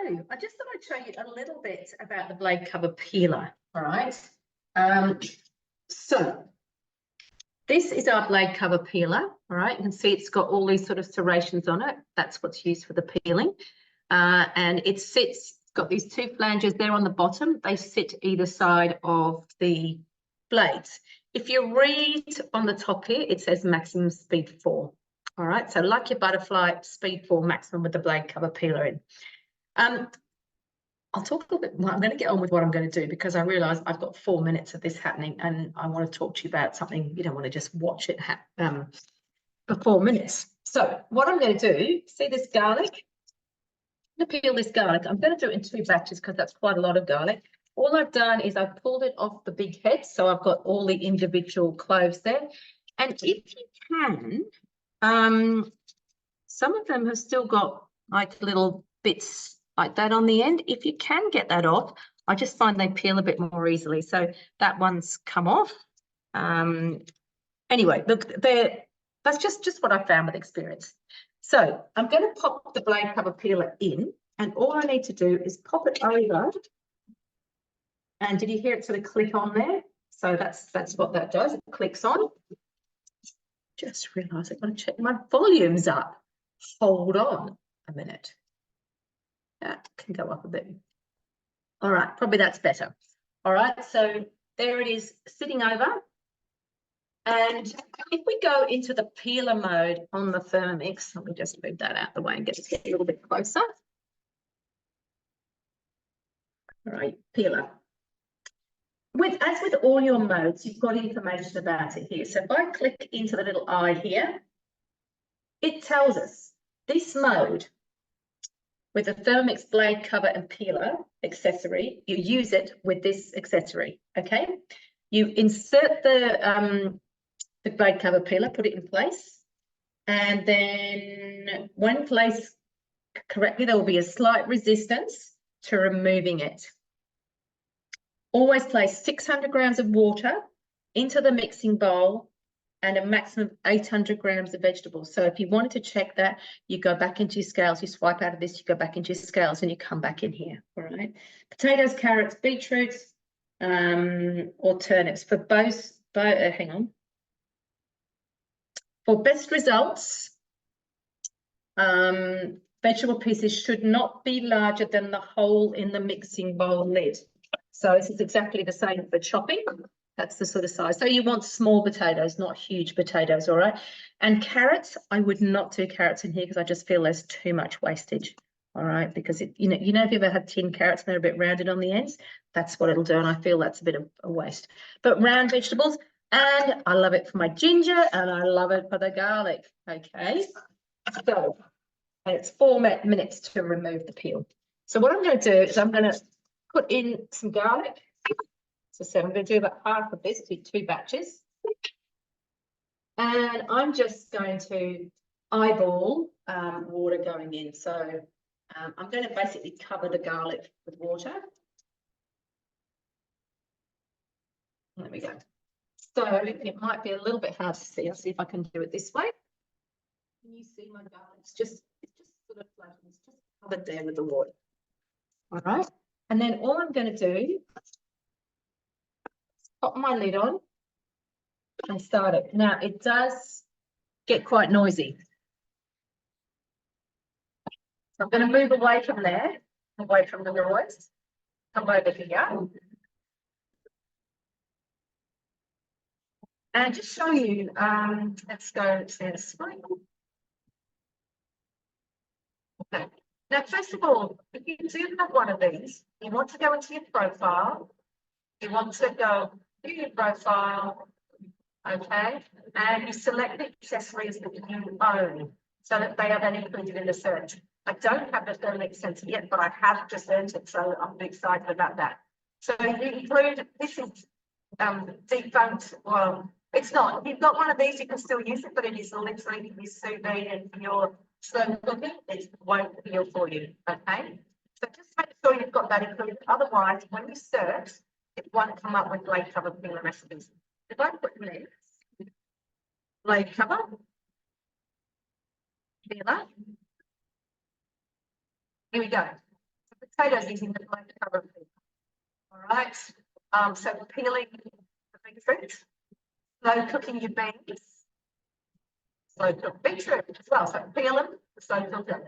I just thought I'd show you a little bit about the blade cover peeler. All right. So this is our blade cover peeler. All right. You can see it's got all these sort of serrations on it. That's what's used for the peeling. And it sits, it's got these two flanges there on the bottom. They sit either side of the blades. If you read on the top here, it says maximum speed 4. All right. So like your butterfly, speed 4 maximum with the blade cover peeler in. I'll talk a little bit more. I'm going to get on with what I'm going to do because I realise I've got 4 minutes of this happening and I want to talk to you about something. You don't want to just watch it for 4 minutes. So what I'm going to do, see this garlic? I'm going to peel this garlic. I'm going to do it in 2 batches because that's quite a lot of garlic. All I've done is I've pulled it off the big head, so I've got all the individual cloves there. And if you can, some of them have still got like little bits like that on the end. If you can get that off, I just find they peel a bit more easily. So that one's come off. Anyway, look, that's just what I found with experience. So I'm going to pop the blade cover peeler in, and all I need to do is pop it over. And did you hear it sort of click on there? So that's what that does. It clicks on. Just realised I've got to check my volumes up. Hold on a minute. That can go up a bit. All right, probably that's better. All right, so there it is sitting over. And if we go into the peeler mode on the Thermomix, let me just move that out the way and get a little bit closer. All right, peeler. As with all your modes, you've got information about it here. So if I click into the little eye here, it tells us this mode with the Thermomix blade cover and peeler accessory, you use it with this accessory, okay? You insert the blade cover peeler, put it in place, and then when placed correctly, there will be a slight resistance to removing it. Always place 600 grams of water into the mixing bowl and a maximum of 800 grams of vegetables. So if you wanted to check that, you go back into your scales, you swipe out of this, you go back into your scales, and you come back in here, all right? Potatoes, carrots, beetroots, or turnips. For hang on. For best results, vegetable pieces should not be larger than the hole in the mixing bowl lid. So this is exactly the same for chopping. That's the sort of size. So you want small potatoes, not huge potatoes, all right? And carrots, I would not do carrots in here because I just feel there's too much wastage, all right? Because, if you ever had tin carrots and they're a bit rounded on the ends, that's what it'll do, and I feel that's a bit of a waste. But round vegetables, and I love it for my ginger, and I love it for the garlic, okay? So, and it's 4 minutes to remove the peel. So what I'm going to do is I'm going to put in some garlic. So I'm going to do about half of this, do 2 batches. And I'm just going to eyeball water going in. So I'm going to basically cover the garlic with water. There we go. So it might be a little bit hard to see. I'll see if I can do it this way. Can you see my garlic? It's just sort of floating. It's just covered there with the water. All right. And then all I'm going to do is pop my lid on and start it. Now, it does get quite noisy. So I'm going to move away from there, away from the noise. Come over here. And just show you, let's go to this one. Okay. Now, first of all, if you do have one of these, you want to go into your profile. You want to go to your profile, okay, and you select the accessories that you own so that they are then included in the search. I don't have the Thermomix sensor yet, but I have just earned it, so I'm excited about that. So you include, this is defunct, well, it's not. If you've got one of these, you can still use it, but it is literally your sous vide and your slow cooking. It won't peel for you, okay? So just make sure you've got that included. Otherwise, when you search, it won't come up with blade cover peeler recipes. If I put next, blade cover, peeler, here we go. potatoes using the blend cover. All right. So peeling the beetroot, slow cooking your beans, slow cook beetroot as well. So peel them, slow cook them.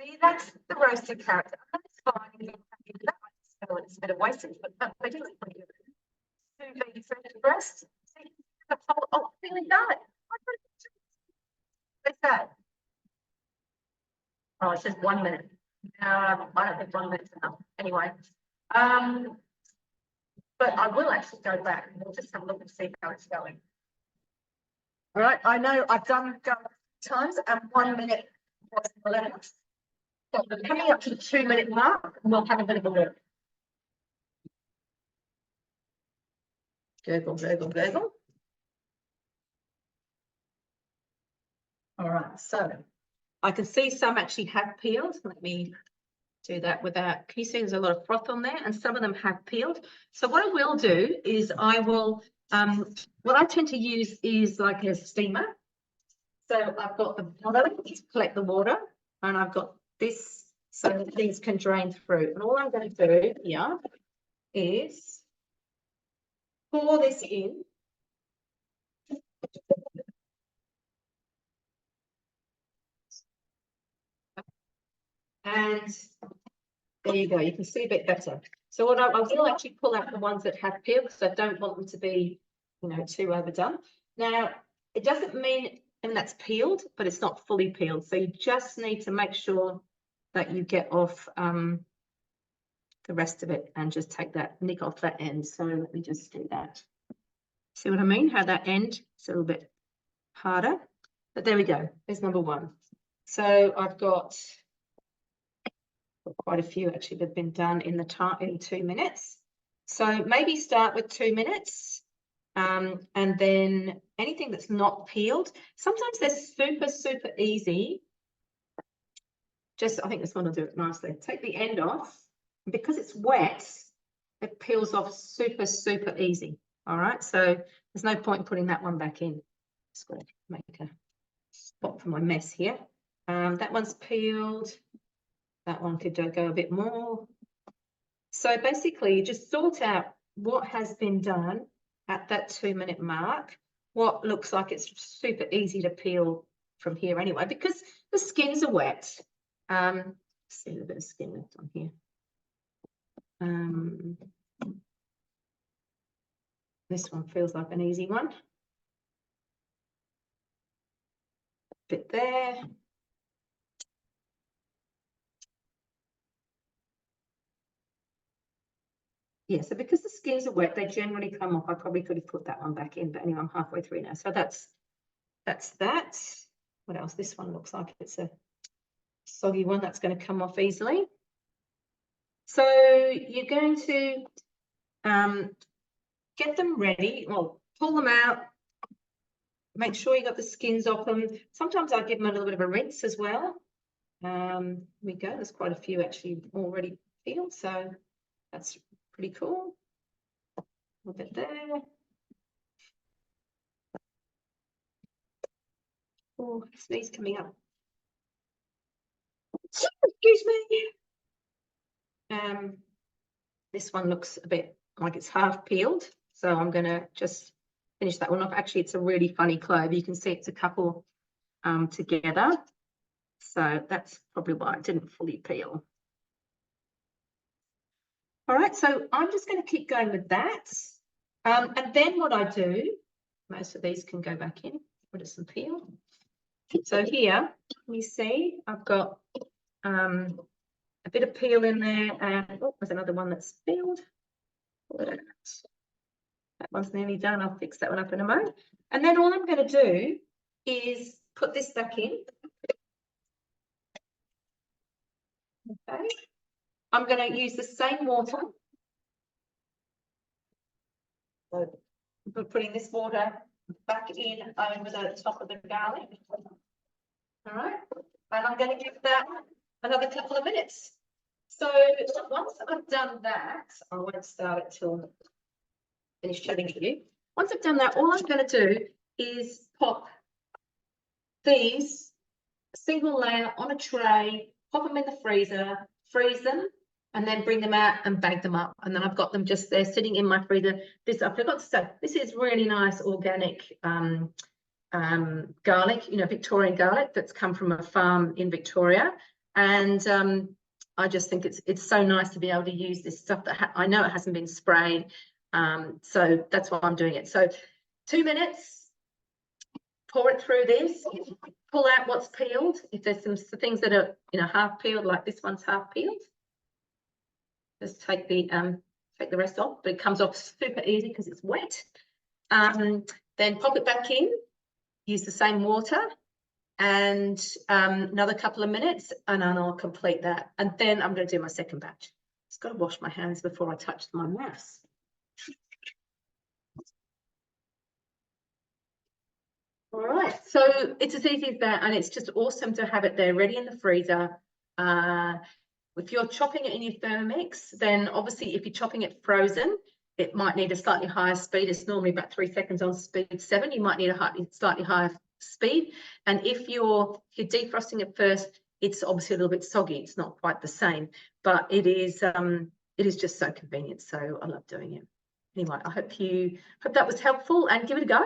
See, that's the roasted carrot. That's fine. You don't have to do that. I smell it's a bit of wastage, but they do look pretty good. Sous vide French breast. See, oh, peeling garlic. What's that? Oh, it says 1 minute. I don't think 1 minute's enough. Anyway, but I will actually go back and we'll just have a look and see how it's going. All right, I know I've done times and 1 minute was the limit. But we're coming up to the 2 minute mark and we'll have a bit of a look. Gurgle, gurgle, gurgle. All right, so I can see some actually have peeled. Let me do that without, can you see there's a lot of froth on there and some of them have peeled. So what I will do is I will, what I tend to use is like a steamer. So I've got the bottom to collect the water and I've got this so that things can drain through. And all I'm going to do here is pour this in. And there you go, you can see a bit better. So what I will actually pull out the ones that have peeled because I don't want them to be, you know, too overdone. Now, it doesn't mean that's peeled, but it's not fully peeled. So you just need to make sure that you get off the rest of it and just take that, nick off that end. So let me just do that. See what I mean? How that end is a little bit harder. But there we go, there's number one. So I've got quite a few actually that have been done in the time in 2 minutes. So maybe start with 2 minutes. And then anything that's not peeled, sometimes they're super easy. Just, I think this one will do it nicely. Take the end off. And because it's wet, it peels off super easy. All right, so there's no point in putting that one back in. Just got to make a spot for my mess here. That one's peeled. That one could go a bit more. So basically, you just sort out what has been done at that 2 minute mark, what looks like it's super easy to peel from here anyway, because the skins are wet. See a bit of skin left on here. This one feels like an easy one. Bit there. Yeah, so because the skins are wet, they generally come off. I probably could have put that one back in, but anyway, I'm halfway through now. So that's that. What else? This one looks like it's a soggy one that's going to come off easily. So you're going to get them ready. Well, pull them out. Make sure you got the skins off them. Sometimes I give them a little bit of a rinse as well. Here we go. There's quite a few actually already peeled, so that's pretty cool. A little bit there. Oh, sneeze coming up. Excuse me. This one looks a bit like it's half peeled, so I'm going to just finish that one off. Actually, it's a really funny clove. You can see it's a couple together, so that's probably why it didn't fully peel. All right, so I'm just going to keep going with that. And then what I do, most of these can go back in, put some peel. So here, you see, I've got a bit of peel in there, and oh, there's another one that's peeled. That one's nearly done. I'll fix that one up in a moment. And then all I'm going to do is put this back in. Okay. I'm going to use the same water. So I'm putting this water back in over the top of the garlic. All right. And I'm going to give that another couple of minutes. So once I've done that, I won't start it till I finish chatting to you. Once I've done that, all I'm going to do is pop these single layer on a tray, pop them in the freezer, freeze them, and then bring them out and bag them up. And then I've got them just there sitting in my freezer. This, I forgot to say, this is really nice organic garlic, you know, Victorian garlic that's come from a farm in Victoria. And I just think it's so nice to be able to use this stuff that I know it hasn't been sprayed. So that's why I'm doing it. So 2 minutes, pour it through this, pull out what's peeled. If there's some things that are, you know, half peeled, like this one's half peeled, just take the rest off, but it comes off super easy because it's wet. Then pop it back in, use the same water, and another couple of minutes, and then I'll complete that. And then I'm going to do my second batch. Just got to wash my hands before I touch my mass. All right, so it's as easy as that, and it's just awesome to have it there ready in the freezer. If you're chopping it in your Thermomix, then obviously if you're chopping it frozen, it might need a slightly higher speed. It's normally about 3 seconds on speed 7. You might need a slightly higher speed. And if you're defrosting it first, it's obviously a little bit soggy. It's not quite the same, but it is just so convenient. So I love doing it. Anyway, I hope that was helpful, and give it a go.